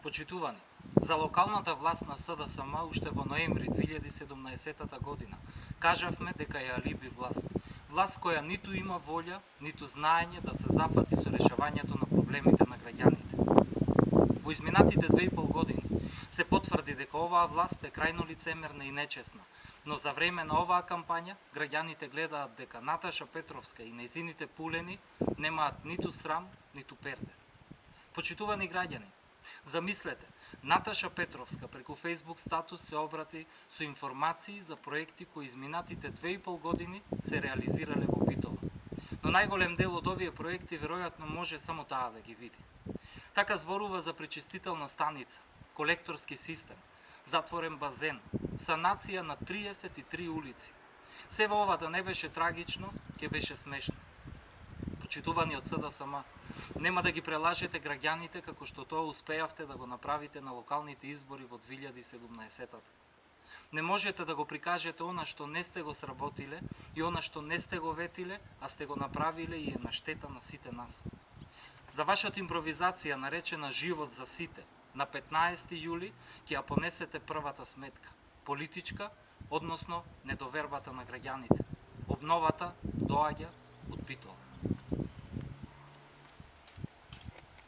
Почитувани, за локалната власт на СДСМ уште во ноември 2017 година кажавме дека е алиби власт. Власт која ниту има волја, ниту знаење да се зафати со решавањето на проблемите на граѓаните. Во изминатите 2,5 години се потврди дека оваа власт е крајно лицемерна и нечесна, но за време на оваа кампања граѓаните гледаат дека Наташа Петровска и нејзините пулени немаат ниту срам, ниту перде. Почитувани граѓани, замислете, Наташа Петровска преку Facebook статус се обрати со информации за проекти кои изминатите 2,5 години се реализирале во Битола. Но најголем дел од овие проекти веројатно може само таа да ги види. Така зборува за пречистителна станица, колекторски систем, затворен базен, санација на 33 улици. Се во ова да не беше трагично, ќе беше смешно. Почитувани од СДСМ, нема да ги прелажете граѓаните како што тоа успеавте да го направите на локалните избори во 2017-та. Не можете да го прикажете она што не сте го сработиле и она што не сте го ветиле, а сте го направиле и е на штета на сите нас. За вашата импровизација наречена живот за сите, на 15 јули ќе ја понесете првата сметка, политичка, односно недовербата на граѓаните. Обновата доаѓа од Битола.